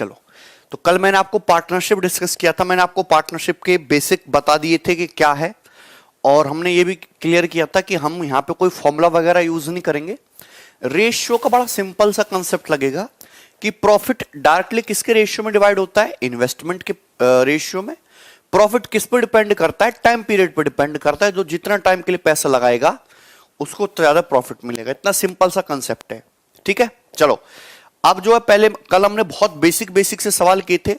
चलो, तो कल मैंने आपको पार्टनरशिप डिस्कस किया था। मैंने आपको पार्टनरशिप के बेसिक बता दिए थे कि क्या है, और हमने ये भी क्लियर किया था कि हम यहाँ पे कोई फॉर्मूला वगैरह यूज नहीं करेंगे। रेशियो का बड़ा सिंपल सा कंसेप्ट लगेगा कि प्रॉफिट डायरेक्टली किसके रेशियो में डिवाइड होता है, इन्वेस्टमेंट के रेशियो में। प्रॉफिट किस पर डिपेंड करता है, टाइम पीरियड पर डिपेंड करता है। जो जितना टाइम के लिए पैसा लगाएगा उसको तो ज्यादा प्रॉफिट मिलेगा। इतना सिंपल सा कंसेप्ट है, ठीक है। चलो, अब जो है, पहले कल हमने बहुत बेसिक बेसिक से सवाल किए थे।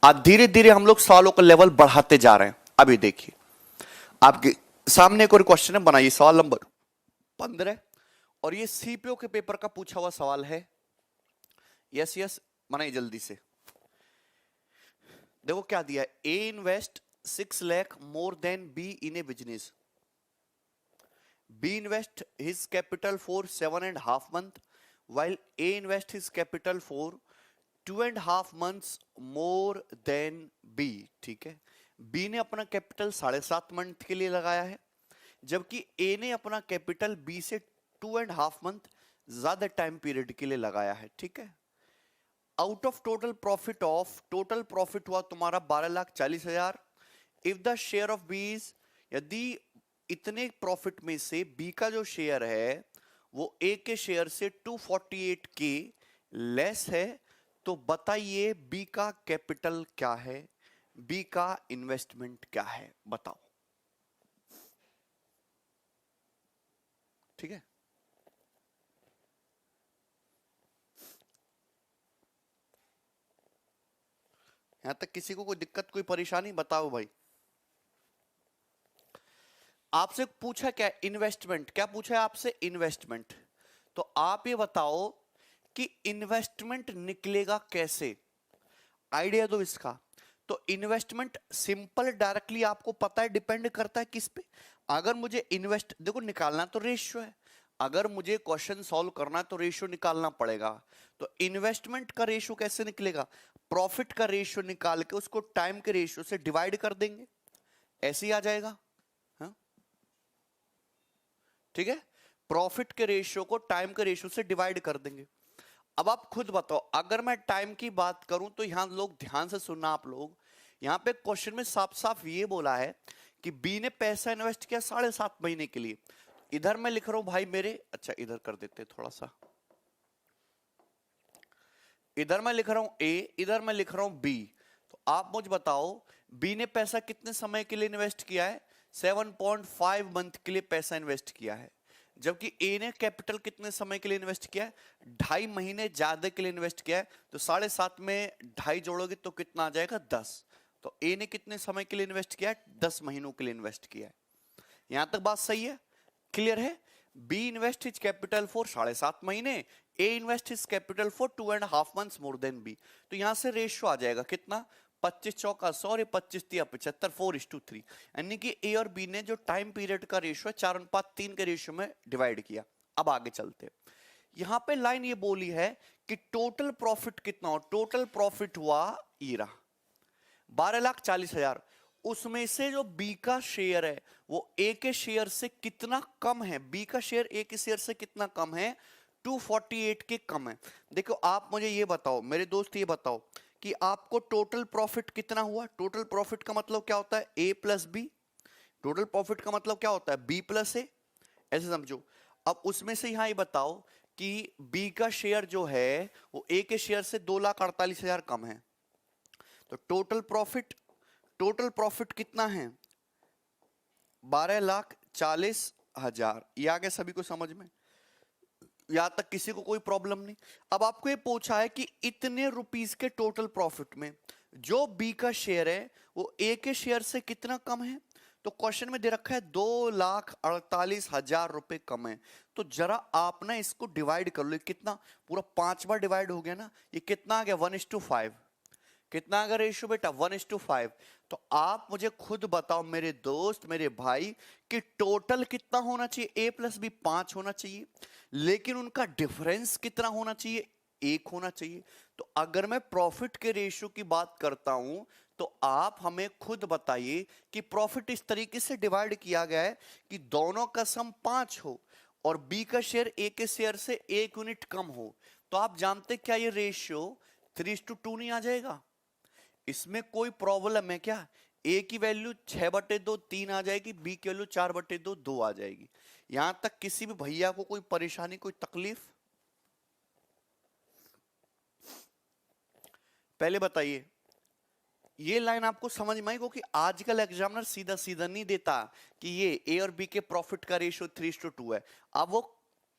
आज धीरे धीरे हम लोग सवालों का लेवल बढ़ाते जा रहे हैं। अभी देखिए, आपके सामने एक और क्वेश्चन है, बनाइए सवाल नंबर 15, और ये सीपीओ के पेपर का पूछा हुआ सवाल है। यस यस, बनाइए जल्दी से। देखो क्या दिया है, A invest 6 lakh more than B in a business. B invest his capital for 7.5 months while A invest his capital for 2.5 months more than B। ठीक है, B ने अपना कैपिटल 7.5 मंथ के लिए लगाया है, जबकि A ने अपना कैपिटल B से 2.5 मंथ ज्यादा टाइम पीरियड के लिए लगाया है। ठीक है, आउट ऑफ टोटल प्रॉफिट हुआ तुम्हारा 12,40,000। If the share of B is, यदि इतने प्रॉफिट में से बी का जो शेयर है वो ए के शेयर से 248 के लेस है, तो बताइए बी का कैपिटल क्या है, बी का इन्वेस्टमेंट क्या है, बताओ। ठीक है, यहां तक किसी को कोई दिक्कत, कोई परेशानी, बताओ भाई। आपसे पूछा क्या, इन्वेस्टमेंट, क्या पूछा है आपसे, इन्वेस्टमेंट। तो आप ये बताओ कि इन्वेस्टमेंट निकलेगा कैसे, आइडिया दो इसका। तो इन्वेस्टमेंट सिंपल, डायरेक्टली आपको पता है डिपेंड करता है किस पे। अगर मुझे इन्वेस्ट, देखो निकालना तो रेशियो है, अगर मुझे क्वेश्चन सॉल्व करना है तो रेशियो निकालना पड़ेगा। तो इन्वेस्टमेंट का रेशियो कैसे निकलेगा, प्रॉफिट का रेशियो निकाल के उसको टाइम के रेशियो से डिवाइड कर देंगे, ऐसे ही आ जाएगा। ठीक है, प्रॉफिट के रेशियो को टाइम के रेशियो से डिवाइड कर देंगे। अब आप खुद बताओ, अगर मैं टाइम की बात करूं तो यहां लोग ध्यान से सुनना आप लोग, यहां पे क्वेश्चन में साफ साफ ये बोला है कि बी ने पैसा इन्वेस्ट किया 7.5 महीने के लिए। इधर मैं लिख रहा हूं भाई मेरे, अच्छा इधर कर देते थोड़ा सा, इधर मैं लिख रहा हूं ए, इधर मैं लिख रहा हूं बी। तो आप मुझे बताओ, बी ने पैसा कितने समय के लिए इन्वेस्ट किया है, 7.5 मंथ के लिए पैसा इन्वेस्ट किया है, जबकि ए ने कैपिटल कितने समय के लिए इन्वेस्ट किया है, 2.5 महीने ज्यादा के लिए इन्वेस्ट किया है। तो 7.5 में 2.5 जोड़ोगे तो कितना आ जाएगा, 10। तो ए ने कितने समय के लिए इन्वेस्ट किया है, 10 महीनों के लिए इन्वेस्ट किया है। यहां तक बात सही है, क्लियर है। B invest his capital for 7.5 महीने, A invest his capital for 2.5 months more than B. तो यहां से रेशियो आ जाएगा कितना, 25 चौका 100 और 25 तिया 75, 4:3। यानी कि ए और बी ने जो टाइम पीरियड का रेशियो है 4:3 के रेशियो में डिवाइड किया। अब आगे चलते, यहां पे लाइन ये बोली है कि टोटल प्रॉफिट कितना हो, टोटल प्रॉफिट हुआ ये रहा 12,40,000। उसमें से जो बी का शेयर है वो ए के शेयर से कितना कम है, बी का शेयर ए के शेयर से कितना कम है, 248 के कम है। देखो आप मुझे ये बताओ मेरे दोस्त, ये बताओ कि आपको टोटल प्रॉफिट कितना हुआ। टोटल प्रॉफिट का मतलब क्या होता है, ए प्लस बी। टोटल प्रॉफिट का मतलब क्या होता है, बी प्लस ए, ऐसे समझो। अब उसमें से यहां ये बताओ कि बी का शेयर जो है वो ए के शेयर से 2,48,000 कम है। तो टोटल प्रॉफिट कितना है, 12,40,000। ये आ गया सभी को समझ में, यहां तक किसी को कोई प्रॉब्लम नहीं। अब आपको ये पूछा है कि इतने रुपीस के टोटल प्रॉफिट में जो बी का शेयर है वो ए के शेयर से कितना कम है। तो क्वेश्चन में दे रखा है 2,48,000 रुपए कम है। तो जरा आप ना इसको डिवाइड कर लो, कितना, पूरा 5 बार डिवाइड हो गया ना, ये कितना आ गया, 1:5। कितना अगर रेशियो बेटा, 1:5। तो आप मुझे खुद बताओ मेरे दोस्त, मेरे भाई, कि टोटल कितना होना चाहिए, ए प्लस बी 5 होना चाहिए, लेकिन उनका डिफरेंस कितना होना चाहिए, 1 होना चाहिए। तो अगर मैं प्रॉफिट के रेशियो की बात करता हूं तो आप हमें खुद बताइए कि प्रॉफिट इस तरीके से डिवाइड किया गया है कि दोनों का सम 5 हो और बी का शेयर ए के शेयर से 1 यूनिट कम हो। तो आप जानते क्या ये रेशियो 3:2 नहीं आ जाएगा? इसमें कोई प्रॉब्लम है क्या? ए की वैल्यू 6/2 3 आ जाएगी, बी की वैल्यू 4/2 2 आ जाएगी। यहां तक किसी भी भैया को कोई परेशानी, कोई तकलीफ? पहले बताइए, ये लाइन आपको समझ में आई? क्योंकि आजकल एग्जामिनर सीधा सीधा नहीं देता कि ये ए और बी के प्रॉफिट का रेशियो 3:2 है। अब वो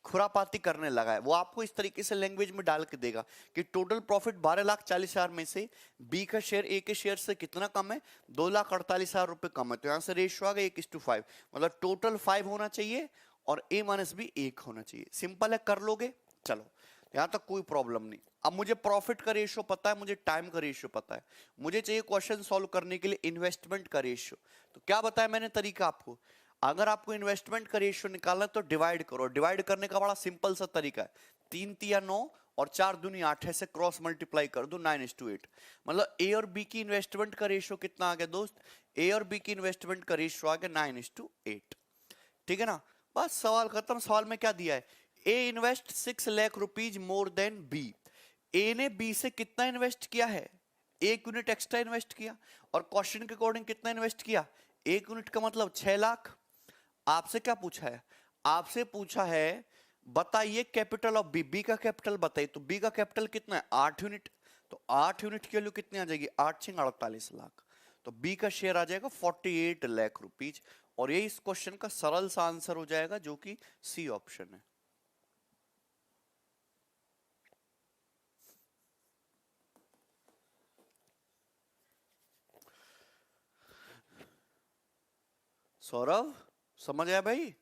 खुरापाती करने लगा है। वो आपको इस तरीके से लैंग्वेज में डाल के देगा कि टोटल प्रॉफिट 12,40,000 में से बी का शेयर ए के शेयर से कितना कम है? 2,48,000 रुपए कम है। तो यहां से रेशियो आ गया 1:5, मतलब टोटल 5 होना चाहिए और ए माइनस बी 1 होना चाहिए। सिंपल है, कर लोगे? चलो, यहां तक कोई प्रॉब्लम नहीं। अब मुझे प्रॉफिट का रेशियो पता है, मुझे टाइम का रेशियो पता है, मुझे चाहिए क्वेश्चन सॉल्व करने के लिए इन्वेस्टमेंट का रेशियो। तो क्या बताया मैंने तरीका आपको? अगर आपको इन्वेस्टमेंट का रेशियो निकालना है तो डिवाइड करो। डिवाइड करने का बड़ा सिंपल सा तरीका है, 3 तिया 9 और 4 दूनी 8 है, से क्रॉस मल्टीप्लाई कर दो 9:8। मतलब ए और बी की इन्वेस्टमेंट का रेशियो कितना आ गया दोस्त? ए और बी की इन्वेस्टमेंट का रेशियो आ गया 9:8। ठीक है ना? बस सवाल खत्म। सवाल में क्या दिया है? A invest 6 lakh rupees more than B. A ने बी से कितना इन्वेस्ट किया है? 1 यूनिट एक्स्ट्रा इन्वेस्ट किया। और क्वेश्चन के अकॉर्डिंग कितना इन्वेस्ट किया? 1 यूनिट का मतलब 6 लाख। आपसे क्या पूछा है? आपसे पूछा है बताइए कैपिटल ऑफ बी। बी का कैपिटल बताइए। तो बी का कैपिटल कितना है? 8 यूनिट। तो 8 यूनिट की वैल्यू कितनी आ जाएगी? 8 6 48 लाख। तो बी का शेयर आ जाएगा 48 लाख रुपीज। और ये इस क्वेश्चन का सरल सा आंसर हो जाएगा, जो कि सी ऑप्शन है। सौरभ, समझ आया भाई?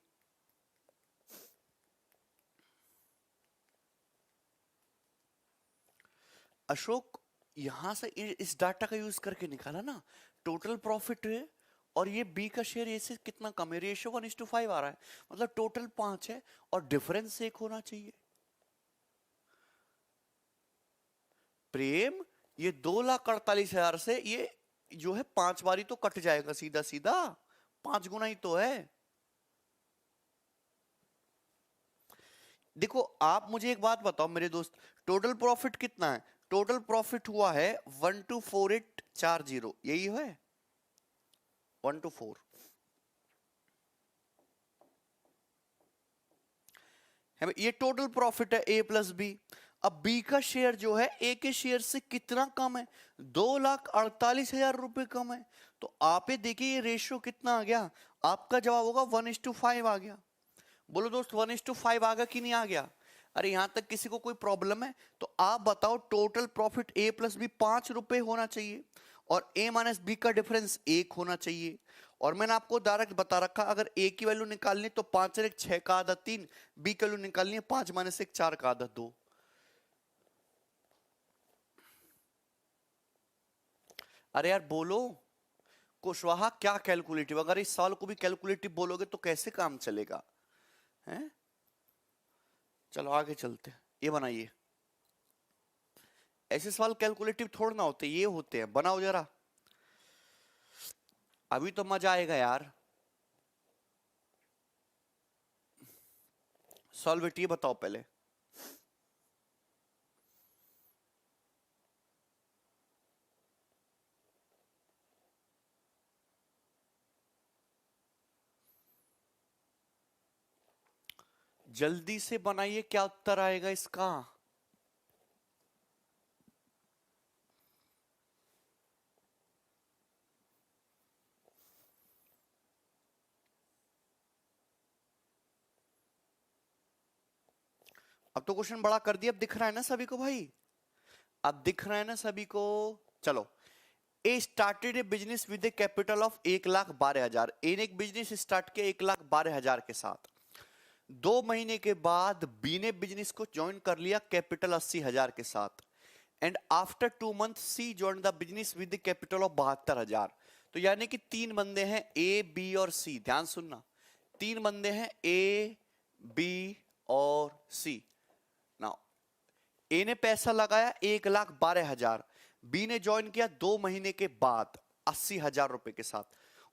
अशोक, यहां से इस डाटा का यूज करके निकाला ना टोटल प्रॉफिट है, और ये बी का शेयर ए से कितना कम है, रेशियो 1:5 आ रहा है, मतलब टोटल 5 है और डिफरेंस 1 होना चाहिए। प्रेम, ये 2,48,000 से ये जो है 5 बारी तो कट जाएगा सीधा सीधा, 5 गुना ही तो है। देखो, आप मुझे एक बात बताओ मेरे दोस्त, टोटल प्रॉफिट कितना है? टोटल प्रॉफिट हुआ है 124840, यही है 124 है। ये टोटल प्रॉफिट है ए प्लस बी। अब बी का शेयर जो है ए के शेयर से कितना कम है? 2,48,000 रुपए कम है। तो आप ये देखिए ये रेशियो कितना आ गया? आपका जवाब होगा 1:5 आ गया। बोलो दोस्त 1:5 आ गया कि नहीं आ गया? अरे यहां तक किसी को कोई प्रॉब्लम है? तो आप बताओ, टोटल प्रॉफिट ए प्लस बी 5 रुपए होना चाहिए और ए माइनस बी का डिफरेंस 1 होना चाहिए। और मैंने आपको डायरेक्ट बता रखा, अगर ए की वैल्यू निकालनी तो 5 और 1 6 का आधा 3, बी की वैल्यू निकालनी है 5 माइनस 1 4 का आधा 2। अरे यार बोलो कुशवाहा, क्या कैलकुलेटिव? अगर इस सवाल को भी कैलकुलेटिव बोलोगे तो कैसे काम चलेगा? हैं? चलो आगे चलते हैं। ये बनाइए। ऐसे सवाल कैलकुलेटिव थोड़ा ना होते, ये होते हैं। बनाओ जरा, अभी तो मजा आएगा यार। सॉल्व इट, ये बताओ पहले। जल्दी से बनाइए, क्या उत्तर आएगा इसका? अब तो क्वेश्चन बड़ा कर दिया, अब दिख रहा है ना सभी को भाई? अब दिख रहा है ना सभी को? चलो, A started a business with a capital of 1,12,000। A ने एक बिजनेस स्टार्ट किया 1,12,000 के साथ। 2 महीने के बाद बी ने बिजनेस को ज्वाइन कर लिया कैपिटल 80,000 के साथ। And after 2 month C join the business with capital of 72,000। तो यानी कि 3 बंदे हैं, ए बी और सी। ध्यान सुनना, 3 बंदे हैं, ए बी और सी। नाउ ए ने पैसा लगाया 1,12,000, बी ने ज्वाइन किया 2 महीने के बाद 80,000 रुपए के साथ।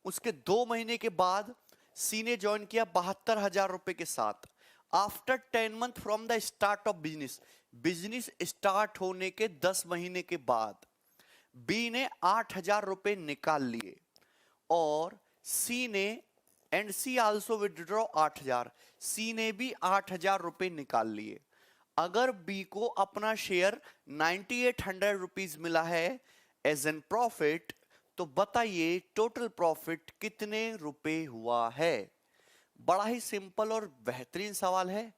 उसके 2 महीने के बाद सी ने ज्वाइन किया 72,000 रुपए के साथ। After 10 month from the start of business, business start होने के 10 महीने के बाद बी ने 8,000 रुपए निकाल लिए और सी ने, एंड सी आल्सो विथड्रॉ 8,000, सी ने भी 8,000 रुपए निकाल लिए। अगर बी को अपना शेयर 9,800 रुपीज मिला है एज एन प्रॉफिट, तो बताइए टोटल प्रॉफिट कितने रुपए हुआ है। बड़ा ही सिंपल और बेहतरीन सवाल है।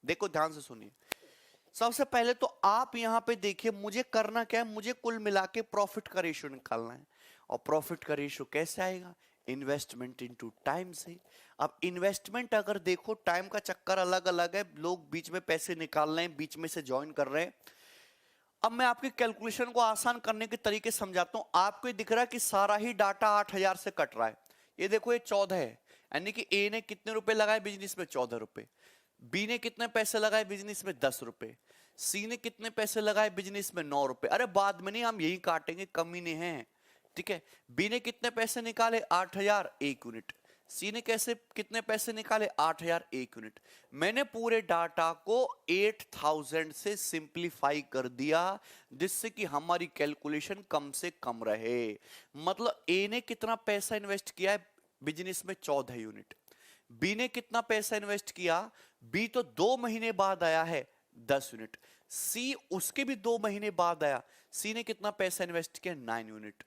देखो ध्यान से सुनिए। सबसे पहले तो आप यहां पे देखिए, मुझे करना क्या है, मुझे कुल मिला के प्रॉफिट का रेशियो निकालना है। और प्रॉफिट का रेशियो कैसे आएगा, इन्वेस्टमेंट इनटू टाइम से। अब इन्वेस्टमेंट अगर देखो, टाइम का चक्कर अलग अलग है, लोग बीच में पैसे निकाल रहे हैं, बीच में से ज्वाइन कर रहे हैं। अब मैं आपकी कैलकुलेशन को आसान करने के तरीके समझाता हूं। आपको दिख रहा है कि सारा ही डाटा 8,000 से कट रहा है। ये देखो ये 14 है, यानी कि ए ने कितने रुपए लगाए बिजनेस में, 14 रुपए। बी ने कितने पैसे लगाए बिजनेस में, 10 रुपए। सी ने कितने पैसे लगाए बिजनेस में, 9 रुपए। अरे बाद में नहीं, हम यही काटेंगे, कमीने हैं, ठीक है। बी ने कितने पैसे निकाले, 8,000, 1 यूनिट। सी ने कैसे कितने पैसे निकाले, 8,000, 1 यूनिट। मैंने पूरे डाटा को 8,000 से सिंप्लीफाई कर दिया, जिससे कि हमारी कैलकुलेशन कम से कम रहे। मतलब ए ने कितना पैसा इन्वेस्ट किया है बिजनेस में, 14 यूनिट। बी ने कितना पैसा इन्वेस्ट किया, बी तो 2 महीने बाद आया है, 10 यूनिट। सी उसके भी 2 महीने बाद आया, सी ने कितना पैसा इन्वेस्ट किया, 9 यूनिट।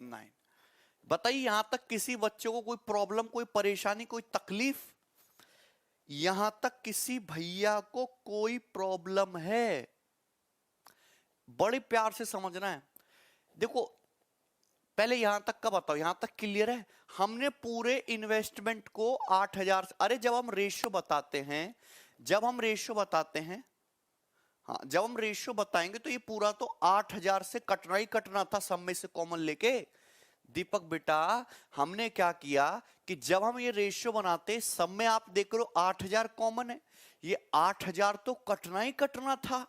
9। बताइए यहां तक किसी बच्चे को कोई प्रॉब्लम, कोई परेशानी, कोई तकलीफ? यहां तक किसी भैया को कोई प्रॉब्लम है? बड़े प्यार से समझना है। देखो पहले यहां तक का बताओ, यहां तक क्लियर है? हमने पूरे इन्वेस्टमेंट को 8,000, अरे जब हम रेशियो बताते हैं, हाँ जब हम रेशियो बताएंगे तो ये पूरा तो 8,000 से कटना ही कटना था, सब में से कॉमन लेके। दीपक बेटा हमने क्या किया कि जब हम ये रेशियो बनाते, सब में आप देख लो 8,000 कॉमन है, ये 8,000 तो कटना ही कटना था।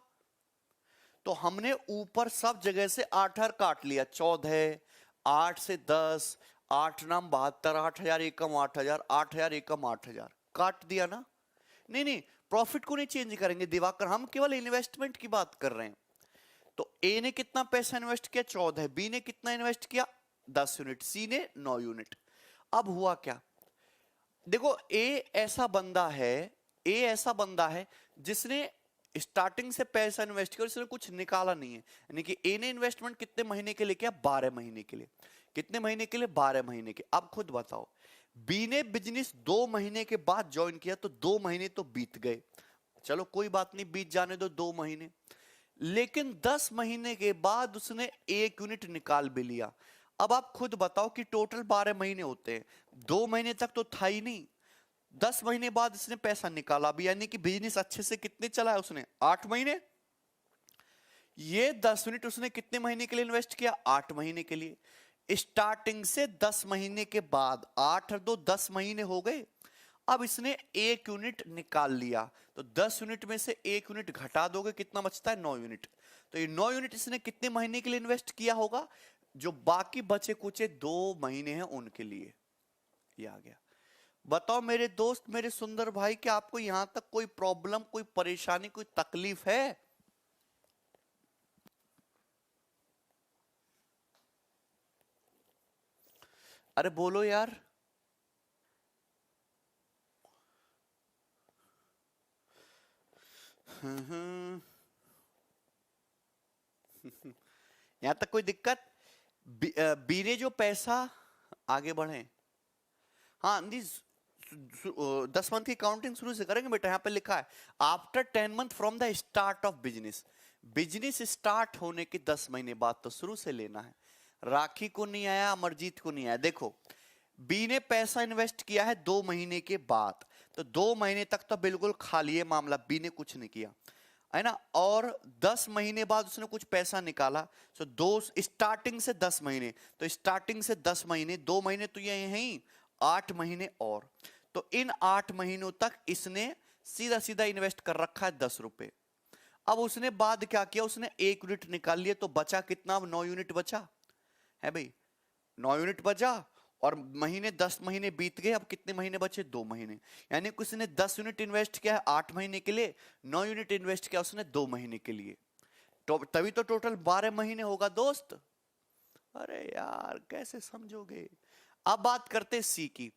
तो हमने ऊपर सब जगह से 8,000 काट लिया, 14, 8 से 10, 8 नाम 72, 8,000 एकम 8,000, 8,000 एकम 8,000 काट दिया ना। नहीं, प्रॉफिट को नहीं चेंज करेंगे दिवाकर, हम केवल इन्वेस्टमेंट की बात कर रहे हैं। तो ए ने कितना पैसा इन्वेस्ट किया, 14। बी ने कितना इन्वेस्ट किया, 10 यूनिट। सी ने 9 यूनिट। अब हुआ क्या, देखो ए ऐसा बंदा है जिसने स्टार्टिंग से पैसा इन्वेस्ट किया और इसने कुछ निकाला नहीं है। यानी कि ए ने इन्वेस्टमेंट कितने महीने के लिए किया, 12 महीने के लिए। कितने महीने के लिए, 12 महीने के। अब खुद बताओ, बी ने बिजनेस 2 महीने के बाद ज्वाइन किया, तो 2 महीने तो बीत गए, चलो कोई बात नहीं, बीत जाने दो 2 महीने। लेकिन 10 महीने के बाद उसने 1 यूनिट निकाल भी लिया। अब आप खुद बताओ कि टोटल 12 महीने होते हैं, 2 महीने तक तो था ही नहीं, 10 महीने बाद इसने पैसा निकाला भी, यानी कि बिजनेस अच्छे से कितने चला है उसने, 8 महीने। ये 10 यूनिट उसने कितने महीने के लिए इन्वेस्ट किया, 8 महीने के लिए। स्टार्टिंग से 10 महीने के बाद 8 और 2 10 महीने हो गए। अब इसने 1 यूनिट निकाल लिया, तो 10 यूनिट में से 1 यूनिट घटा दोगे, कितना बचता है, 9 यूनिट। तो ये 9 यूनिट इसने कितने महीने के लिए इन्वेस्ट किया होगा, जो बाकी बचे कुचे 2 महीने हैं उनके लिए। ये आ गया। बताओ मेरे दोस्त, मेरे सुंदर भाई, क्या आपको यहां तक कोई प्रॉब्लम, कोई परेशानी, कोई तकलीफ है? अरे बोलो यार। यहां तक कोई दिक्कत? बी ने जो पैसा, आगे बढ़े, हाँ 10 मंथ की काउंटिंग शुरू से करेंगे बेटा। यहां पे लिखा है after 10 month from the start of business. Business start होने के 10 महीने बाद तो शुरू से लेना है। राखी को नहीं आया, अमरजीत को नहीं आया। देखो बी ने पैसा इन्वेस्ट किया है 2 महीने के बाद, तो 2 महीने तक तो बिल्कुल खाली है मामला, बी ने कुछ नहीं किया है ना। और 10 महीने बाद उसने कुछ पैसा निकाला, तो 2 स्टार्टिंग से 10 महीने, तो स्टार्टिंग से 10 महीने, 2 महीने तो ये हैं ही, 8 महीने और। तो इन 8 महीनों तक इसने सीधा सीधा इन्वेस्ट कर रखा है 10 रुपए। अब उसने बाद क्या किया, उसने 1 यूनिट निकाल लिया, तो बचा कितना, 9 यूनिट बचा है भाई, 9 यूनिट बचा। और महीने 10 महीने बीत गए, अब कितने महीने बचे? 2 महीने। यानी किसी ने 10 यूनिट इन्वेस्ट किया है 8 महीने के लिए, 9 यूनिट इन्वेस्ट किया उसने 2 महीने के लिए, तो तभी तो टोटल 12 महीने होगा दोस्त। अरे यार कैसे समझोगे। अब बात करते सी की।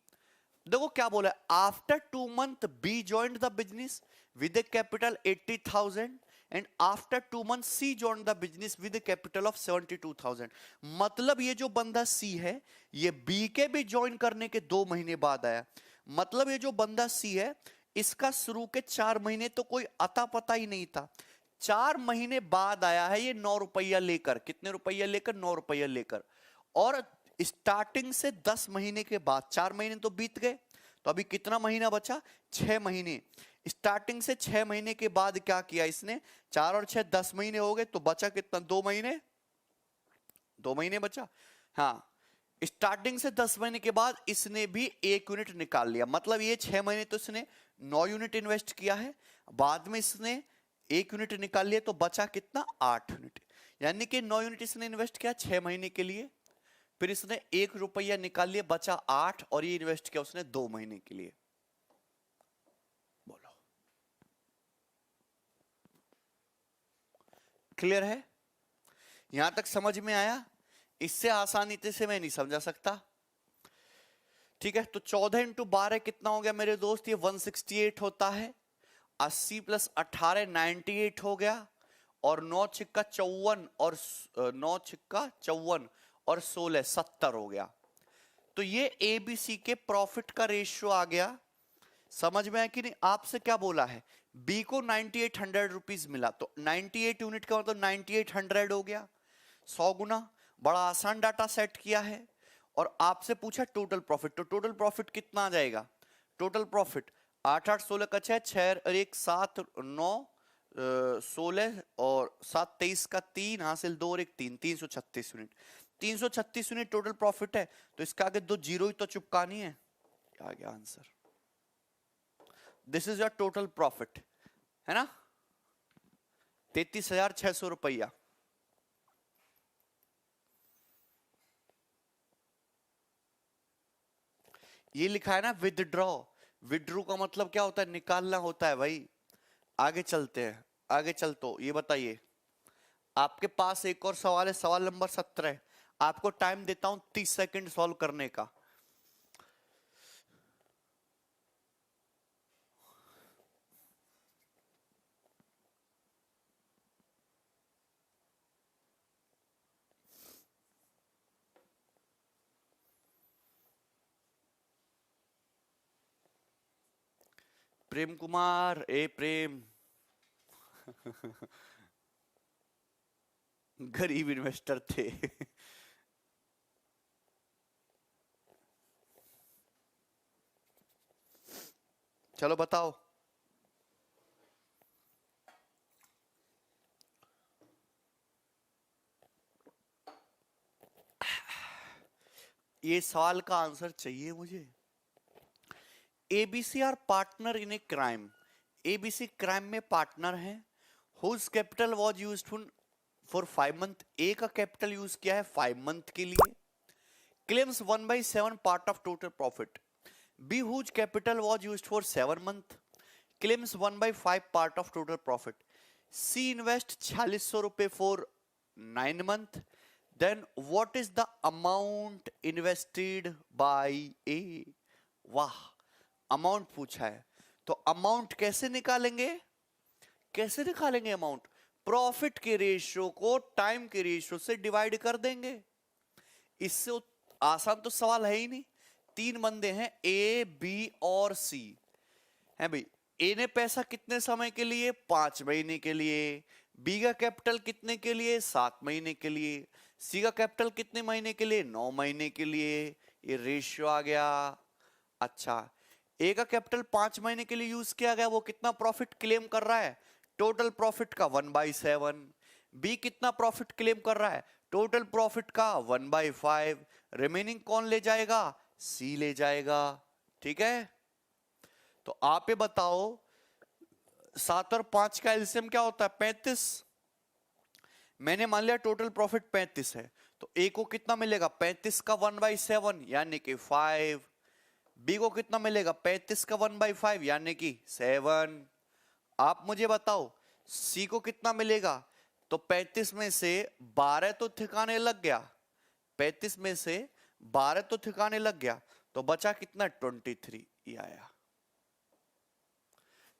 देखो क्या बोला, after 2 month B joined the business with a capital 80,000 and after 2 month C joined the business with a capital of 72,000। मतलब ये जो बंदा सी है ये बी के भी ज्वाइन करने के 2 महीने बाद आया। मतलब ये जो बंदा सी है इसका शुरू के 4 महीने तो कोई अता पता ही नहीं था, 4 महीने बाद आया है ये 9 रुपया लेकर। कितने रुपया लेकर? 9 रुपया लेकर। और स्टार्टिंग से 10 महीने के बाद, 4 महीने तो बीत गए, तो अभी कितना महीना बचा? 6 महीने। स्टार्टिंग से 6 महीने के बाद क्या किया इसने? 4 और 6 10 महीने हो गए, तो बचा कितना? 2 महीने। 2 महीने बचा। हाँ, स्टार्टिंग से 10 महीने के बाद इसने भी 1 यूनिट निकाल लिया। मतलब ये 6 महीने तो इसने 9 यूनिट इन्वेस्ट किया है, बाद में इसने 1 यूनिट निकाल लिया, तो बचा कितना? 8 यूनिट। यानी कि 9 यूनिट इसने इन्वेस्ट किया 6 महीने के लिए, फिर इसने 1 रुपया निकाल लिया, बचा 8, और ये इन्वेस्ट किया उसने 2 महीने के लिए। बोलो क्लियर है? यहां तक समझ में आया? इससे आसानी से मैं नहीं समझा सकता। ठीक है, तो 14 इंटू 12 कितना हो गया मेरे दोस्त? ये 168 होता है। 80 प्लस 18 98 हो गया, और 9 छिक्का 54 और 9 छिक्का 54 और 16 70 हो गया। तो ये एबीसी के प्रॉफिट का रेशियो आ गया। समझ में आया कि नहीं? आपसे क्या बोला है? बी को 9800 रुपीज मिला, तो 98 यूनिट का मतलब 9800 हो गया, 100 गुना। बड़ा आसान डाटा सेट किया है। और आपसे पूछा टोटल प्रॉफिट, तो टोटल प्रॉफिट कितना आ जाएगा? टोटल प्रॉफिट 8 8 16 का 6 6 और 1 7 9 16 और 7 23 का 3 हासिल 2 और 1 3 336 यूनिट। 336 यूनिट टोटल प्रॉफिट है, तो इसका आगे 2 जीरो ही तो चिपकानी है। क्या आ गया answer? This is your total profit, है ना? 33,600 रुपया। ये लिखा है ना विदड्रॉ। विड्रू का मतलब क्या होता है? निकालना होता है भाई। आगे चलते हैं, आगे चलते। ये बताइए, आपके पास एक और सवाल है, सवाल नंबर 17। आपको टाइम देता हूं 30 सेकंड सॉल्व करने का। प्रेम कुमार, ए प्रेम गरीब इन्वेस्टर थे। चलो बताओ। ये सवाल का आंसर चाहिए मुझे। ABC are partner in a crime. ABC crime में पार्टनर है। Whose capital was used for 5 month. A का कैपिटल यूज किया है 5 मंथ के लिए। Claims 1/7 part of total profit. B whose capital was used for 7 month. Claims 1/5 part of total profit. C invest 4600 रुपए for 9 month. Then what is the amount invested by A? वाह, amount पूछा है, तो amount कैसे निकालेंगे? कैसे निकालेंगे amount? Profit के रेशियो को टाइम के रेशियो से डिवाइड कर देंगे। इससे आसान तो सवाल है ही नहीं। 3 बंदे हैं, ए बी और सी है भाई। ए ने पैसा कितने समय के लिए? 5 महीने के लिए। बी का कैपिटल कितने के लिए? 7 महीने के लिए। सी का कैपिटल कितने महीने के लिए? 9 महीने के लिए। ये रेशियो आ गया। अच्छा, ए का कैपिटल 5 महीने के लिए यूज किया गया, वो कितना प्रॉफिट क्लेम कर रहा है? टोटल प्रॉफिट का 1/7। बी कितना प्रॉफिट क्लेम कर रहा है? टोटल प्रॉफिट का 1/5। रिमेनिंग कौन ले जाएगा? सी ले जाएगा। ठीक है, तो आप ये बताओ 7 और 5 का एलसीएम क्या होता है? 35। मैंने मान लिया टोटल प्रॉफिट 35 है, तो ए को कितना मिलेगा 35 का 1/7 यानी कि 5। बी को कितना मिलेगा 35 का 1/5 यानी कि 7। आप मुझे बताओ सी को कितना मिलेगा। तो 35 में से 12 तो ठिकाने लग गया, 35 में से 12 तो ठिकाने लग गया, तो बचा कितना 23 ये आया।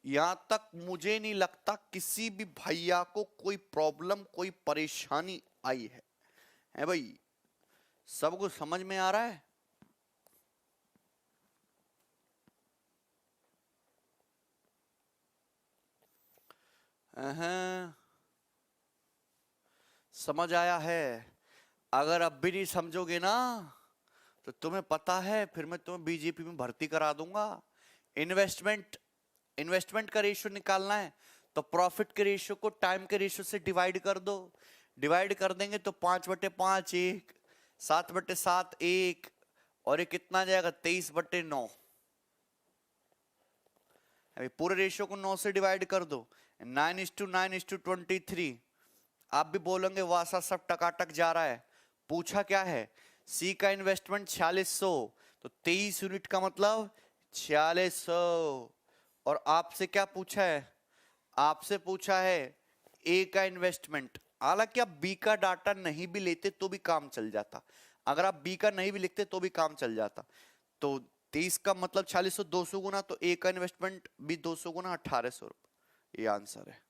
यहां तक मुझे नहीं लगता किसी भी भैया को कोई प्रॉब्लम कोई परेशानी आई है भाई, सब कुछ समझ में आ रहा है। समझ आया है। अगर अब भी नहीं समझोगे ना तो तुम्हें पता है फिर मैं तुम्हें बीजेपी में भर्ती करा दूंगा। इन्वेस्टमेंट का रेशियो निकालना है तो प्रॉफिट के रेशियो को टाइम के रेशियो से डिवाइड कर दो। डिवाइड कर देंगे तो 5/5 1, 7/7 1, और ये कितना जाएगा 23/9। अभी पूरे रेशियो को 9 से डिवाइड कर दो, 9:9:23। आप भी बोलोगे वाह सर सब टकाटक जा रहा है। पूछा क्या है, सी का इन्वेस्टमेंट 4600, तो 23 यूनिट का मतलब 4600। और आपसे क्या पूछा है, आपसे पूछा है ए का इन्वेस्टमेंट। हालांकि आप बी का डाटा नहीं भी लेते तो भी काम चल जाता, अगर आप बी का नहीं भी लिखते तो भी काम चल जाता। तो 23 का मतलब 4600 200 गुना, तो ए का इन्वेस्टमेंट भी 200 गुना 1800 रुपए, ये आंसर है।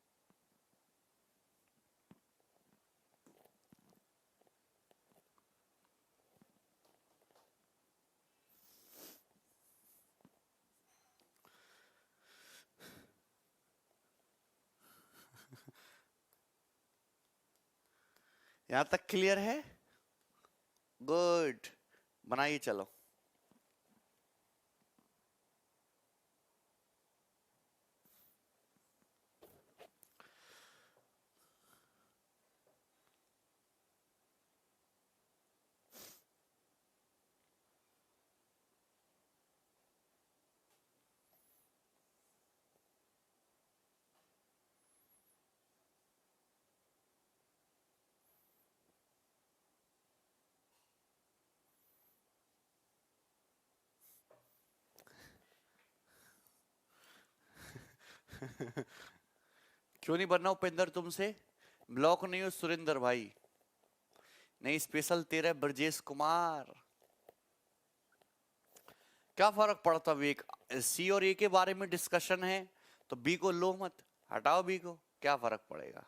यहां तक क्लियर है? गुड, बनाइए चलो। क्यों नहीं बनना उपेंद्र तुमसे? ब्लॉक नहीं हो सुरेंद्र भाई, नहीं स्पेशल तेरा ब्रजेश कुमार। क्या फर्क पड़ता विवेक, सी और ए के बारे में डिस्कशन है तो बी को लो मत, हटाओ बी को, क्या फर्क पड़ेगा।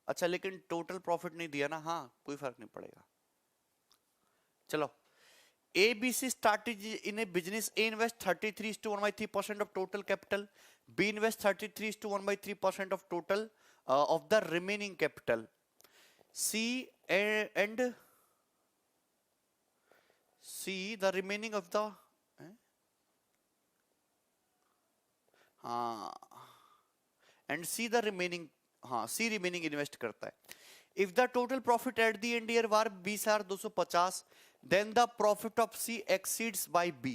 अच्छा लेकिन टोटल प्रॉफिट नहीं दिया ना, हाँ कोई फर्क नहीं पड़ेगा। चलो, ABC started in a business. A invest 33:1/3% of total capital. B invest 33:1/3% of total of the remaining capital. C and C the remaining of the हाँ and C the remaining, हाँ C remaining invest करता है। If the total profit at the end year var 20,250, then the profit of C exceeds by B।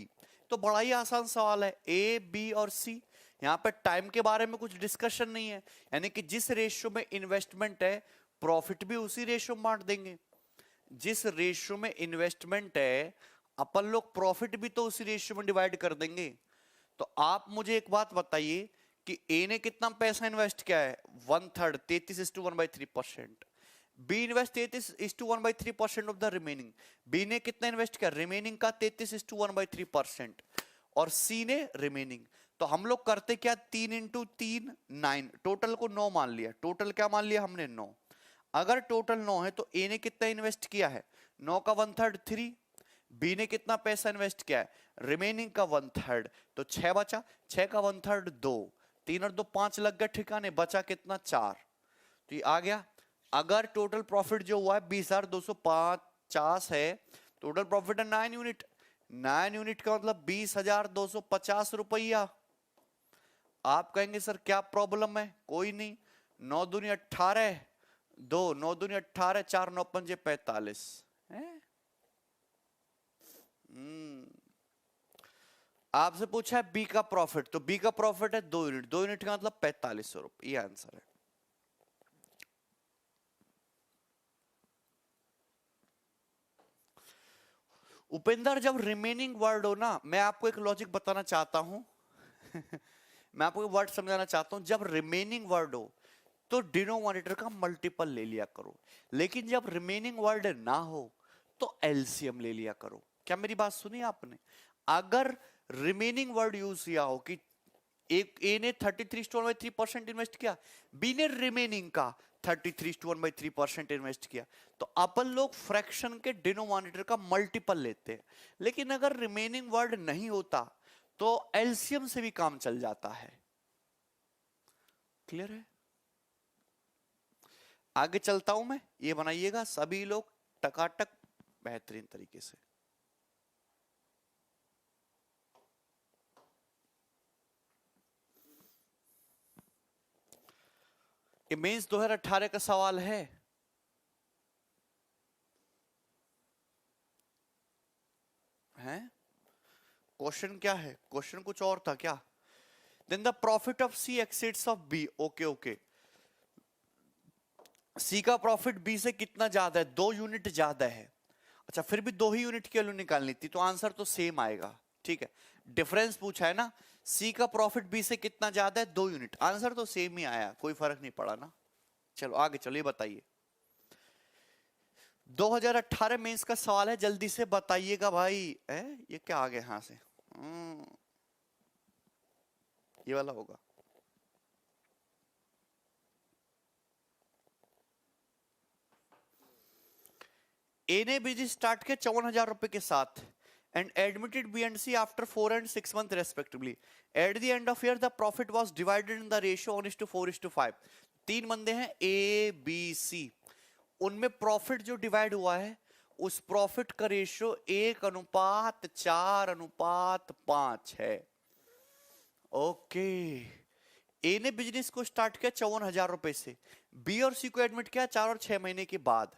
तो बड़ा ही आसान सवाल है, A, B और C। यहाँ पे टाइम के बारे में कुछ डिस्कशन नहीं है, यानी कि जिस रेशियो में इन्वेस्टमेंट है प्रॉफिट भी उसी रेशियो में बांट देंगे। जिस रेशियो में इन्वेस्टमेंट है अपन लोग प्रॉफिट भी तो उसी रेशियो में डिवाइड कर देंगे। तो आप मुझे एक बात बताइए कि ए ने कितना पैसा इन्वेस्ट किया है, 1/3, 33:1/3%। B invest 33:1/3% of the remaining. B ने कितना इन्वेस्ट किया रिमेनिंग का 33:1/3%, और सी ने रिमेनिंग। तो हम लोग करते क्या, 3 × 3 9, टोटल को 9 मान लिया। टोटल क्या मान लिया हमने 9। अगर टोटल 9 है तो ए ने कितना इन्वेस्ट किया है, 9 का 1/3 3। बी ने कितना पैसा इन्वेस्ट किया है रिमेनिंग का 1/3, तो 6 बचा। 6 का 1/3 2, 3 और 2 5 लग गए ठिकाने, बचा कितना 4। तो ये आ गया। अगर टोटल प्रॉफिट जो हुआ है 20,250 है, टोटल प्रॉफिट है 9 यूनिट, 9 यूनिट का मतलब 20,250 रुपया। आप कहेंगे सर क्या प्रॉब्लम है, कोई नहीं, 9 दूनी 18, 2 9 दूनी 18, 4 9 पंजे 45 है। आपसे पूछा है बी का प्रॉफिट, तो बी का प्रॉफिट है 2 यूनिट, 2 यूनिट का मतलब 4500 रुपये, ये आंसर है। उपेंद्र, जब रिमेनिंग वर्ड हो ना, मैं आपको एक लॉजिक बताना चाहता हूं मैं आपको एक वर्ड समझाना चाहता हूं। जब रिमेनिंग वर्ड हो तो डिनोमिनेटर का मल्टीपल ले लिया करो, लेकिन जब रिमेनिंग वर्ड ना हो तो एलसीएम ले लिया करो। क्या मेरी बात सुनी आपने? अगर रिमेनिंग वर्ड यूज किया हो कि एक ए ने 33/3% इन्वेस्ट किया, बी ने रिमेनिंग का 33/3% इन्वेस्ट किया, तो अपन लोग फ्रैक्शन के डिनोमिनेटर का मल्टीपल लेते हैं। लेकिन अगर रिमेनिंग वर्ड नहीं होता तो एलसीएम से भी काम चल जाता है। क्लियर है? आगे चलता हूं मैं, ये बनाइएगा सभी लोग टकाटक बेहतरीन तरीके से। ये मेंस 2018 का सवाल है। क्वेश्चन क्या है? क्वेश्चन कुछ और था क्या? Then the profit of C exceeds of B. Okay okay, C का प्रॉफिट बी से कितना ज्यादा है? 2 यूनिट ज्यादा है। अच्छा, फिर भी 2 ही यूनिट की वैल्यू निकालनी थी, तो आंसर तो सेम आएगा। ठीक है, डिफरेंस पूछा है ना, सी का प्रॉफिट बी से कितना ज्यादा है? 2 यूनिट। आंसर तो सेम ही आया, कोई फर्क नहीं पड़ा ना। चलो आगे चलो, ये बताइए 2018 मेंस का सवाल है, जल्दी से बताइएगा भाई। ये क्या आ गया यहां से? ये वाला होगा। ए ने बिजनेस स्टार्ट किया 54,000 रुपए के साथ and admitted B and C after 4 and 6 months respectively. At the end of year, the profit was divided in the ratio 1:4:5. 3 बंदे हैं A, B, C. उनमें प्रॉफिट जो डिवाइड हुआ है, उस प्रॉफिट का रेशियो 1:4:5 है। ओके, ए ने बिजनेस को स्टार्ट किया 54,000 रुपए से, बी और सी को एडमिट किया 4 और 6 महीने के बाद।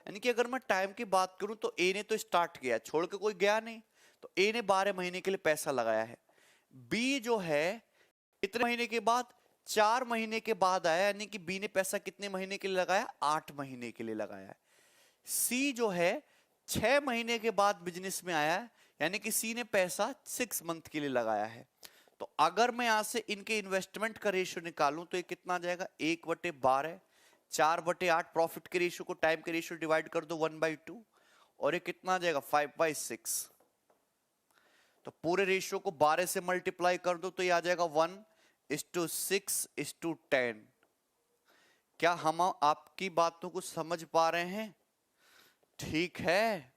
यानी कि अगर मैं टाइम की बात करूं तो ए ने तो स्टार्ट किया, छोड़ के कोई गया नहीं, तो ए ने 12 महीने के लिए पैसा लगाया है। बी जो है इतने महीने के बाद, 4 महीने के बाद आया, यानी कि बी ने पैसा कितने महीने के लिए लगाया? 8 महीने के लिए लगाया है। सी जो है 6 महीने के बाद बिजनेस में आया है, यानी कि सी ने पैसा 6 मंथ के लिए लगाया है। तो अगर मैं यहां से इनके इन्वेस्टमेंट का रेशियो निकालूं तो ये कितना आ जाएगा? 1/12, 4/8 प्रॉफिट के रेशियो को टाइम के रेशियो डिवाइड कर दो 1/2, और ये कितना आ जाएगा? 5/6। तो पूरे रेशियो को 12 से मल्टीप्लाई कर दो तो ये आ जाएगा 1:6:10। क्या हम आपकी बातों को समझ पा रहे हैं? ठीक है,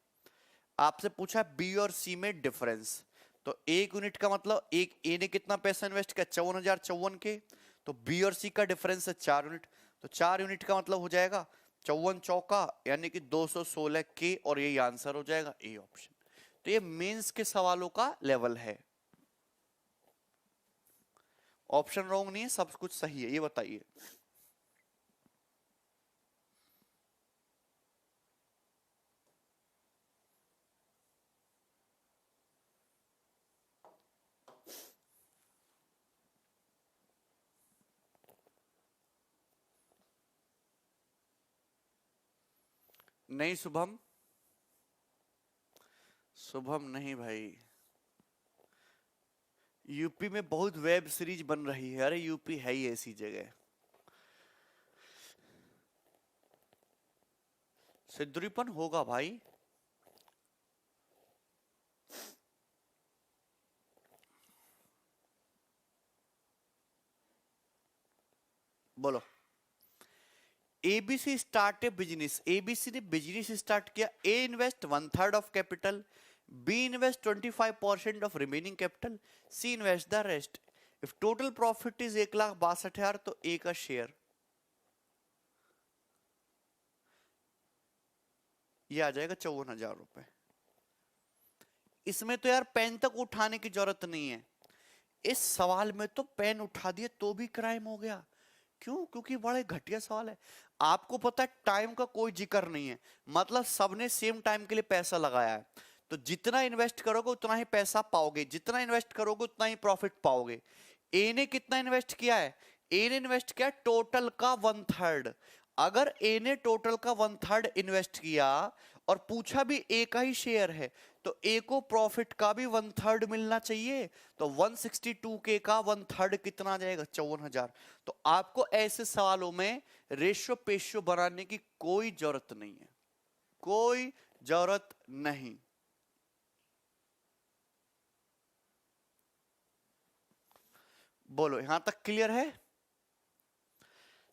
आपसे पूछा बी और सी में डिफरेंस, तो 1 यूनिट का मतलब एक ए ने कितना पैसा इन्वेस्ट किया? 54,054 के, तो बी और सी का डिफरेंस है 4 यूनिट, तो 4 यूनिट का मतलब हो जाएगा 54 चौका यानी कि 216 के, और यही आंसर हो जाएगा ए ऑप्शन। तो ये मेंस के सवालों का लेवल है, ऑप्शन रॉन्ग नहीं है, सब कुछ सही है। ये बताइए नहीं शुभम? शुभम नहीं भाई, यूपी में बहुत वेब सीरीज बन रही है। अरे यूपी है ही ऐसी जगह। सिद्धूरीपन होगा भाई, बोलो। ABC start a business, ABC ने बिजनेस स्टार्ट किया। A invest 1/3 of capital, B invest 25% of remaining capital, C invest the rest. If total profit is 1,62,000 तो ए का शेयर ये आ जाएगा 54,000 रुपए। इसमें तो यार पेन तक उठाने की जरूरत नहीं है, इस सवाल में तो पेन उठा दिए तो भी क्राइम हो गया। क्यों? क्योंकि बड़ा घटिया सवाल है। आपको पता है टाइम का कोई जिक्र नहीं है, मतलब सबने सेम टाइम के लिए पैसा लगाया है, तो जितना इन्वेस्ट करोगे उतना ही पैसा पाओगे, जितना इन्वेस्ट करोगे उतना ही प्रॉफिट पाओगे। ए ने कितना इन्वेस्ट किया है? ए ने इन्वेस्ट किया टोटल का 1/3। अगर ए ने टोटल का 1/3 इन्वेस्ट किया और पूछा भी ए का ही शेयर है, तो ए को प्रॉफिट का भी 1/3 मिलना चाहिए। तो 162 के का 1/3 कितना आ जाएगा? 54,000। तो आपको ऐसे सवालों में रेशियो पेशियो बनाने की कोई जरूरत नहीं है, कोई जरूरत नहीं। बोलो, यहां तक क्लियर है?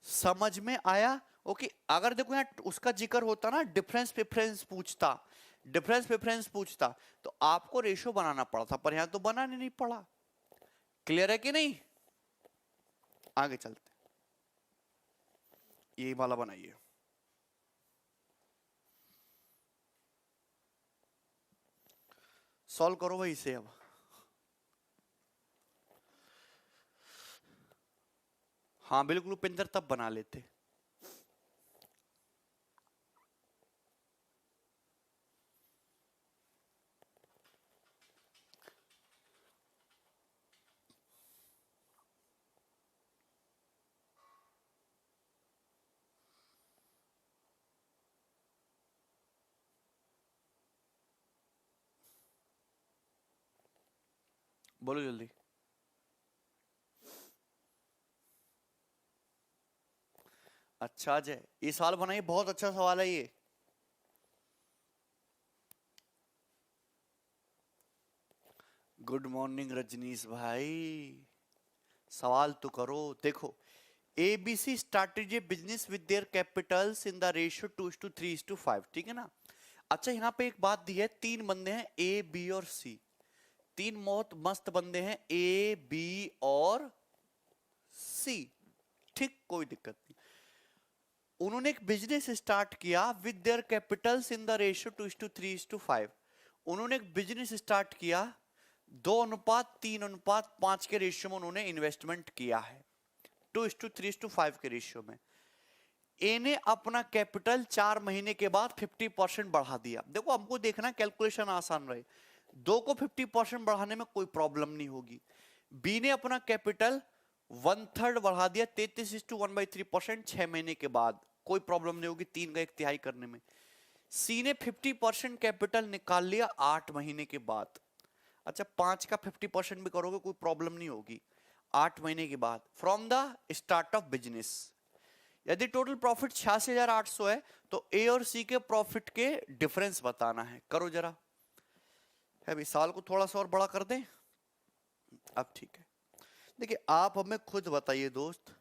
समझ में आया? ओके। अगर देखो यहां उसका जिक्र होता ना, डिफरेंस प्रेफरेंस पूछता, डिफरेंस प्रेफरेंस पूछता, तो आपको रेशियो बनाना पड़ता, पर यहां तो बनाने नहीं पड़ा। क्लियर है कि नहीं? आगे चलते, ये वाला बनाइए। सॉल्व करो भाई इसे। अब हाँ बिल्कुल, उपेंद्र तब बना लेते। बोलो जल्दी। अच्छा अजय, ये सवाल बनाइए, बहुत अच्छा सवाल है ये। गुड मॉर्निंग रजनीश भाई, सवाल तो करो। देखो, ABC started a business with their Capitals in the ratio 2:3:5, ठीक है ना? अच्छा, यहाँ पे एक बात दी है, तीन बंदे हैं ए बी और सी, तीन बहुत मस्त बंदे हैं ए बी और सी, ठीक, कोई दिक्कत नहीं। उन्होंने एक बिजनेस स्टार्ट किया with their Capitals in the ratio 2:3:5। उन्होंने एक बिजनेस स्टार्ट किया 2:3:5 के रेशियो में उन्होंने इन्वेस्टमेंट किया है, 2:3:5 के रेशियो में। ए ने अपना कैपिटल 4 महीने के बाद 50% बढ़ा दिया। देखो, हमको देखना कैलकुलेशन आसान रहे, दो को 50% बढ़ाने में कोई प्रॉब्लम नहीं होगी। बी ने अपना कैपिटल 1/3 बढ़ा दिया, 33:1/3% 6 महीने के बाद, कोई प्रॉब्लम नहीं होगी 3 का 1/3 करने में। सी ने 50% कैपिटल निकाल लिया 8 महीने के बाद। अच्छा, 5 का 50% भी करोगे कोई प्रॉब्लम नहीं होगी, 8 महीने के बाद, from the start of business. यदि टोटल प्रॉफिट 86,800 है, तो ए और सी के प्रॉफिट के डिफरेंस बताना है। करो जरा, है साल को थोड़ा सा और बड़ा कर दें। अब ठीक है, देखिए आप हमें खुद बताइए दोस्त,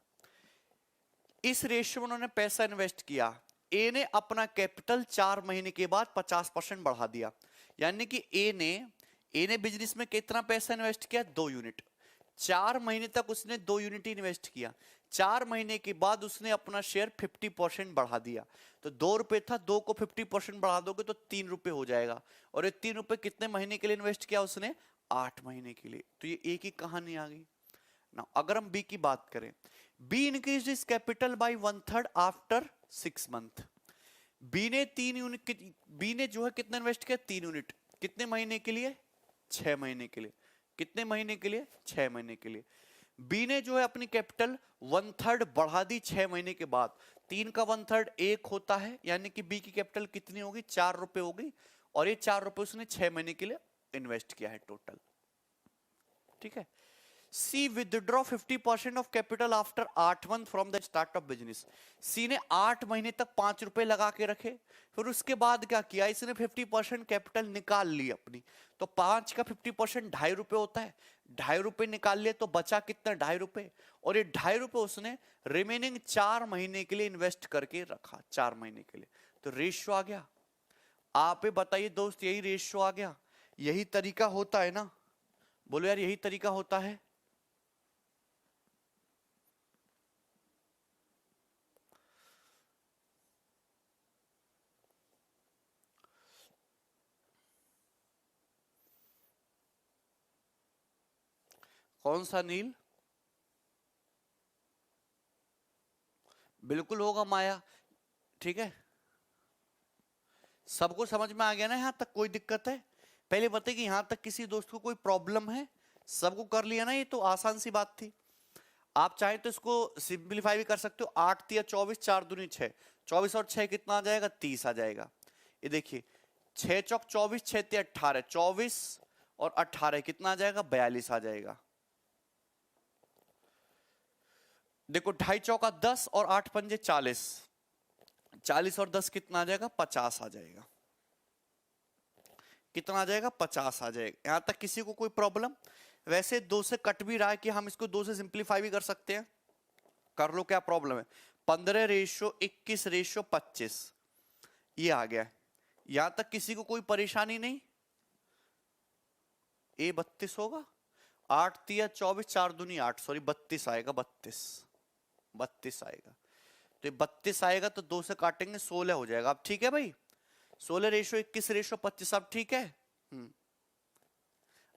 इस रेशियो में उन्होंने पैसा इन्वेस्ट किया, ए ने अपना कैपिटल 4 महीने के बाद 50% बढ़ा दिया, यानी कि ए ने बिजनेस में कितना पैसा इन्वेस्ट किया? 2 यूनिट। 4 महीने तक उसने 2 यूनिट इन्वेस्ट किया, 4 महीने के बाद उसने अपना शेयर 50% बढ़ा दिया। तो 2 रुपए था, 2 को 50% बढ़ा दोगे तो 3 रुपए हो जाएगा। और ये 3 रुपए कितने महीने के लिए इन्वेस्ट किया उसने? 8 महीने के लिए। तो ये एक ही कहानी आ गई ना। अगर हम बी की बात करें, B increase is capital by 1/3 after 6 month. B ने 3 यूनिट, बी ने जो है कितना इन्वेस्ट किया? 3 यूनिट। कितने महीने के लिए? 6 महीने के लिए। कितने महीने के लिए? 6 महीने के लिए। बी ने जो है अपनी कैपिटल 1/3 बढ़ा दी 6 महीने के बाद। 3 का 1/3 1 होता है, यानी कि बी की कैपिटल कितनी होगी? 4 रुपए होगी, और ये 4 रुपए उसने 6 महीने के लिए इन्वेस्ट किया है टोटल, ठीक है। C withdraw 50% of capital after 8 month from the start of business. C ने 8 महीने तक 5 रुपए लगा के रखे, फिर उसके बाद क्या किया? इसने 50% कैपिटल निकाल ली अपनी। तो 5 का 50% 2.5 रुपए होता है, 2.5 रुपए निकाल लिए तो बचा कितना? 2.5 रुपए। और ये 2.5 रुपए उसने रिमेनिंग 4 महीने के लिए इन्वेस्ट करके रखा, 4 महीने के लिए। तो रेशियो आ गया। आप बताइए दोस्त, यही रेशियो आ गया? यही तरीका होता है ना? बोलो यार, यही तरीका होता है? कौन सा नील? बिल्कुल होगा माया, ठीक है। सबको समझ में आ गया ना? यहां तक कोई दिक्कत है? पहले बताइए कि यहां तक किसी दोस्त को कोई प्रॉब्लम है? सबको कर लिया ना? ये तो आसान सी बात थी। आप चाहे तो इसको सिंपलीफाई भी कर सकते हो, 8 या 24, 4 दूनी 6, 24 और 6 कितना आ जाएगा? 30 आ जाएगा। ये देखिए 6 चौक 24, 6 ते 18, 24 और 18 कितना आ जाएगा, 42 आ जाएगा। देखो 2.5 चौका 10 और 8 पंजे 40, 40 और 10 कितना आ जाएगा, 50 आ जाएगा। कितना आ जाएगा, 50 आ जाएगा। यहां तक किसी को कोई प्रॉब्लम? वैसे 2 से कट भी रहा है कि हम इसको 2 से सिंप्लीफाई भी कर सकते हैं, कर लो, क्या प्रॉब्लम है। 15:21:25 ये आ गया। यहां तक किसी को कोई परेशानी नहीं? ए 32 होगा, 8 तिया 24, 4 दूनी 8, सॉरी 32 आएगा, 32 आएगा। तो 32 आएगा तो 2 से काटेंगे 16 हो जाएगा। अब ठीक है भाई, 16:21:25 अब ठीक है।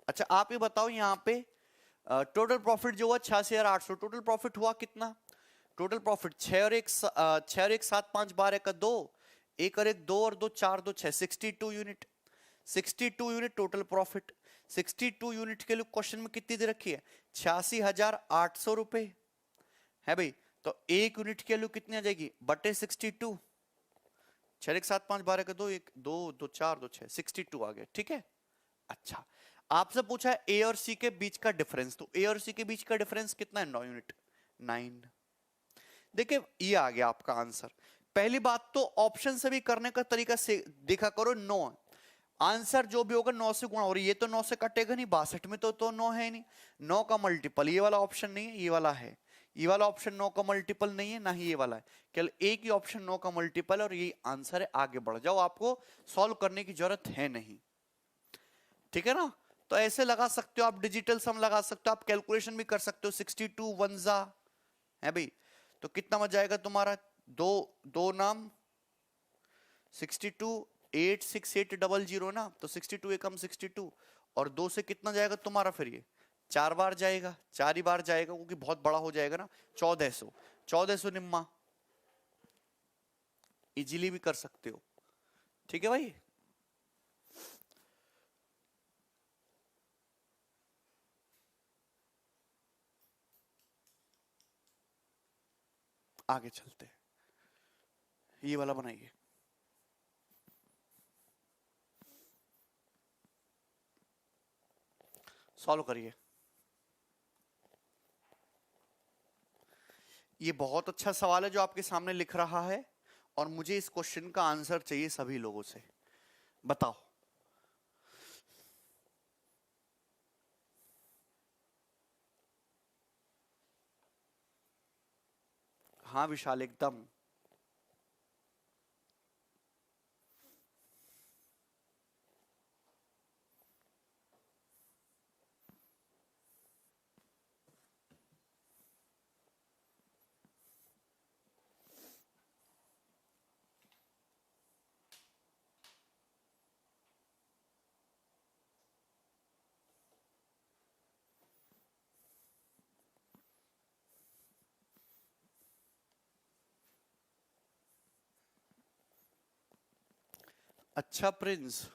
अच्छा आप ये बताओ, यहाँ पे टोटल प्रॉफिट जो हुआ 86,800, टोटल प्रॉफिट हुआ कितना? टोटल प्रॉफिट 6 और 1 7 5 12 का 2, 1 और 1 2 और 2 4 2 6, 62 unit, 62 unit total profit. 62 unit के लिए क्वेश्चन में कितनी दे रखी है, 86,800 रुपए है भाई। तो 1 यूनिट की वैल्यू कितनी आ जाएगी, बटे 62, 6 1 7 5 12 का 2 1 2 2 4 2 6, 62 आ गया, ठीक है। अच्छा आपसे पूछा है ए और सी के बीच का डिफरेंस, तो ए और सी के बीच का डिफरेंस कितना है, 9 यूनिट, 9। देखिए ये आ गया आपका आंसर। पहली बात तो ऑप्शन से भी करने का तरीका से देखा करो, 9 आंसर जो भी होगा 9 से गुणा, और ये तो 9 से कटेगा नहीं, 62 में तो 9 है नहीं। 9 का मल्टीपल ये वाला ऑप्शन नहीं है, ये वाला है। ये वाला ऑप्शन 9 का मल्टीपल नहीं है, ना ही ये वाला है, केवल एक ही ऑप्शन 9 का मल्टीपल, और ये आंसर है। आगे बढ़ जाओ, आपको सॉल्व करने की जरूरत है नहीं, ठीक है ना। तो ऐसे लगा सकते हो आप, डिजिटल सम लगा सकते हो आप, कैलकुलेशन भी कर सकते हो। 62 वंजा है भाई, तो कितना बच जाएगा तुम्हारा, दो नाम 62 86800 ना, तो 62 एकम 62, और 2 से कितना जाएगा तुम्हारा, फिर ये 4 बार जाएगा, 4 ही बार जाएगा क्योंकि बहुत बड़ा हो जाएगा ना। 1400 निम्मा, इजीली भी कर सकते हो, ठीक है भाई। आगे चलते हैं, ये वाला बनाइए। सॉल्व करिए। ये बहुत अच्छा सवाल है जो आपके सामने लिख रहा है, और मुझे इस क्वेश्चन का आंसर चाहिए सभी लोगों से। बताओ। हाँ विशाल, एकदम। अच्छा प्रिंस,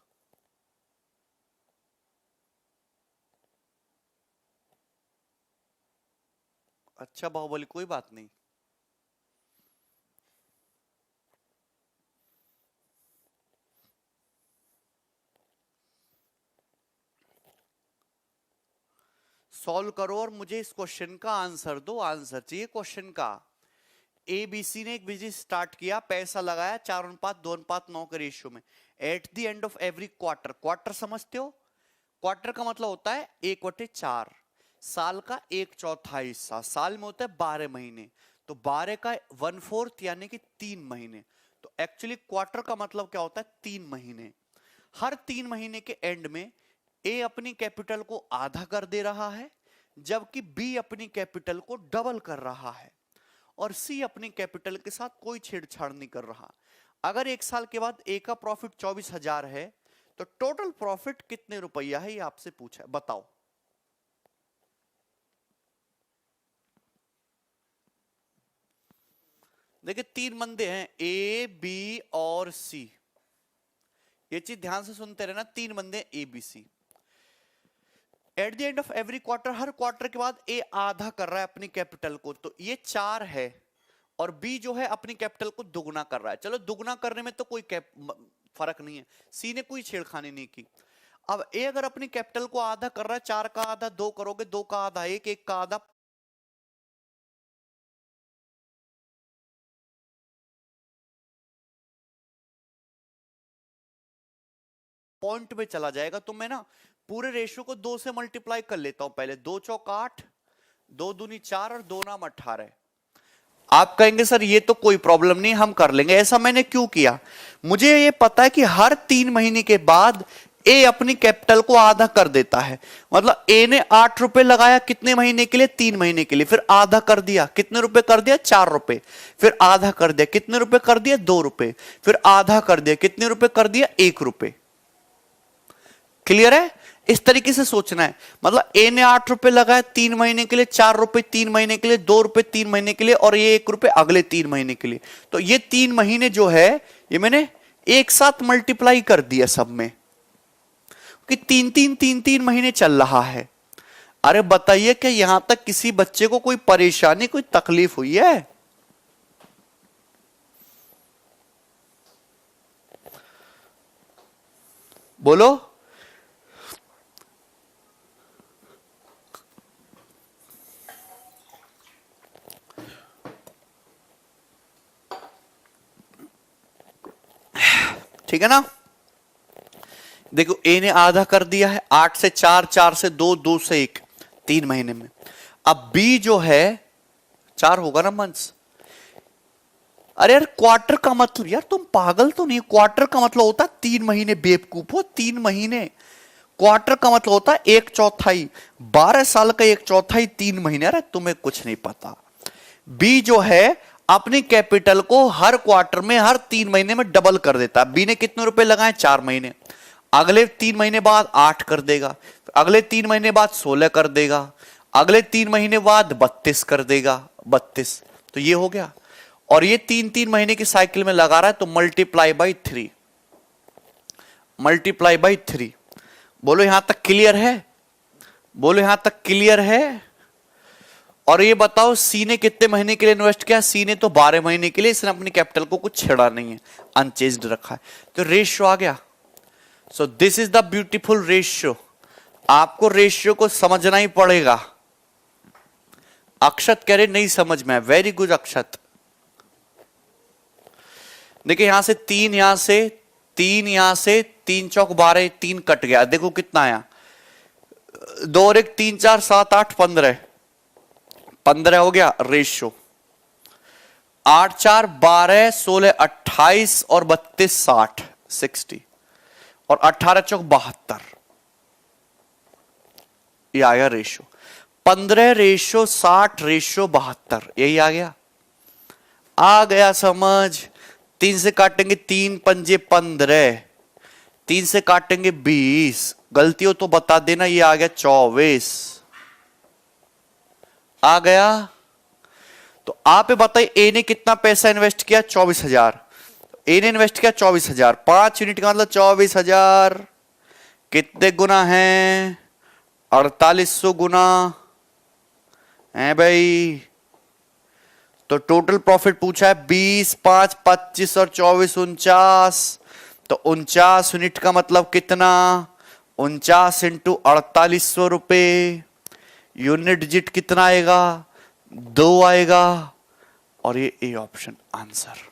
अच्छा बाहुबली, कोई बात नहीं। सॉल्व करो और मुझे इस क्वेश्चन का आंसर दो। आंसर चाहिए क्वेश्चन का। एबीसी ने एक बिजनेस स्टार्ट किया, पैसा लगाया 4:2:9 के रेशियो में। Eight the end of every quarter, quarter समझते हो, क्वार्टर का मतलब होता है 1/4, साल का 1/4 हिस्सा। साल में होता है 12 महीने, तो 12 का 1/4 यानी कि 3 महीने। तो एक्चुअली क्वार्टर का मतलब क्या होता है, 3 महीने। हर 3 महीने के एंड में ए अपनी कैपिटल को आधा कर दे रहा है, जबकि बी अपनी कैपिटल को डबल कर रहा है, और सी अपनी कैपिटल के साथ कोई छेड़छाड़ नहीं कर रहा। अगर 1 साल के बाद ए का प्रॉफिट 24,000 है, तो टोटल प्रॉफिट कितने रुपया है, ये आपसे पूछा है, बताओ। देखिए 3 बंदे हैं, ए बी और सी, ये चीज ध्यान से सुनते रहना। 3 बंदे A B C. At the end of every quarter, हर क्वार्टर के बाद ए आधा कर रहा है अपनी कैपिटल को, तो ये 4 है, और बी जो है अपनी कैपिटल को दुगना कर रहा है। चलो दुगना करने में तो कोई फर्क नहीं है, सी ने कोई छेड़खानी नहीं की। अब ए अगर अपनी कैपिटल को आधा कर रहा है, 4 का आधा 2 करोगे, 2 का आधा 1, 1 का आधा पॉइंट में चला जाएगा। तो मैं ना पूरे रेशियो को 2 से मल्टीप्लाई कर लेता हूं पहले। 2 चौक 8, 2 दूनी 4 और 2 नाम 18। आप कहेंगे सर ये तो कोई प्रॉब्लम नहीं, हम कर लेंगे। ऐसा मैंने क्यों किया? मुझे ये पता है कि हर 3 महीने के बाद ए अपनी कैपिटल को आधा कर देता है। मतलब ए ने 8 रुपए लगाया कितने महीने के लिए? 3 महीने के लिए। फिर आधा कर दिया, कितने रुपए कर दिया? 4 रुपए। फिर आधा कर दिया, कितने रुपए कर दिया? 2 रुपए। फिर आधा कर दिया, कितने रुपए कर दिया? 1 रुपए। क्लियर है? इस तरीके से सोचना है। मतलब ए ने 8 रुपए लगाए 3 महीने के लिए, 4 रुपए 3 महीने के लिए, 2 रुपए 3 महीने के लिए, और ये 1 रुपए अगले 3 महीने के लिए। तो ये 3 महीने जो है ये मैंने एक साथ मल्टीप्लाई कर दिया सब में, कि 3 महीने चल रहा है। अरे बताइए क्या यहां तक किसी बच्चे को कोई परेशानी, कोई तकलीफ हुई है? बोलो। ठीक है ना? देखो ए ने आधा कर दिया है, 8 से 4, 4 से 2, 2 से 1, 3 महीने में। अब बी जो है 4 होगा ना मंथ्स। अरे यार क्वार्टर का मतलब, यार तुम पागल तो नहीं? क्वार्टर का मतलब होता है 3 महीने, बेवकूफ हो। 3 महीने क्वार्टर का मतलब होता है 1/4। 12 साल का 1/4 3 महीने। अरे तुम्हें कुछ नहीं पता। बी जो है अपनी कैपिटल को हर क्वार्टर में, हर 3 महीने में डबल कर देता है। बी ने कितने रुपए लगाए? 4 महीने। अगले 3 महीने बाद 8 कर देगा, अगले 3 महीने बाद 16 कर देगा, अगले 3 महीने बाद 32 कर देगा, 32। तो ये हो गया। और ये 3 महीने की साइकिल में लगा रहा है, तो मल्टीप्लाई बाई 3, मल्टीप्लाई बाई 3। बोलो यहां तक क्लियर है? बोलो यहां तक क्लियर है? और ये बताओ सी ने कितने महीने के लिए इन्वेस्ट किया? सी ने तो 12 महीने के लिए। इसने अपनी कैपिटल को कुछ छेड़ा नहीं है, अनचेंज्ड रखा है। तो रेशियो आ गया। So this is the beautiful ratio. आपको रेशियो को समझना ही पड़ेगा। अक्षत कह रहे नहीं समझ में। वेरी गुड अक्षत। देखिए यहां से 3, यहां से 3, यहां से 3 चौक 12, 3 कट गया। देखो कितना आया? 2 और 1 3 4 7 8 15, 15 हो गया रेशियो। 8 4 12 16 28 और 32 60, 60, और 18 चौक 72। ये आ गया रेशियो। 15 रेशियो 60 रेशियो 72, यही आ गया। आ गया समझ? 3 से काटेंगे 3 पंजे 15, 3 से काटेंगे 20। गलती हो तो बता देना। ये आ गया 24। आ गया? तो आप बताइए ए ने कितना पैसा इन्वेस्ट किया? 24,000। ए ने इन्वेस्ट किया 24,000। 5 यूनिट का मतलब 24,000 कितने गुना है? 4800 गुना है भाई। तो टोटल प्रॉफिट पूछा है 20, 5, 25 और 24 49। तो 49 यूनिट का मतलब कितना? 49 इंटू 4800 रुपए। यूनिट डिजिट कितना आएगा? 2 आएगा। और ये ए ऑप्शन आंसर।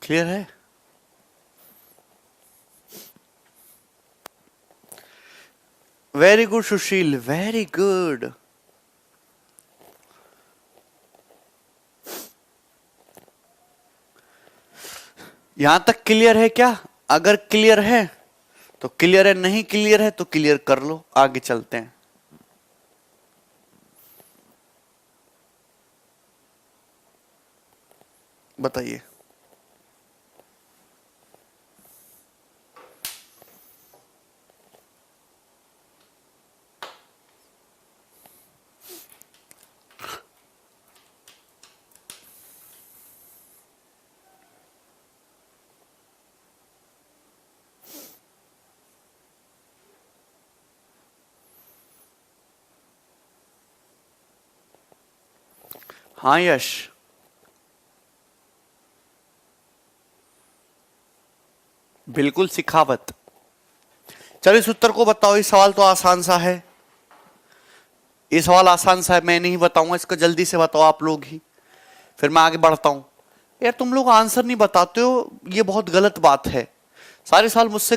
क्लियर है? वेरी गुड सुशील, वेरी गुड। यहां तक क्लियर है क्या? अगर क्लियर है तो क्लियर है, नहीं क्लियर है तो क्लियर कर लो। आगे चलते हैं। बताइए। हाँ यश, बिल्कुल सिखावत। चलो इस उत्तर को बताओ, इस सवाल तो आसान सा है, ये सवाल आसान सा है, मैं नहीं बताऊंगा इसको, जल्दी से बताओ आप लोग ही, फिर मैं आगे बढ़ता हूं। यार तुम लोग आंसर नहीं बताते हो, ये बहुत गलत बात है। सारे साल मुझसे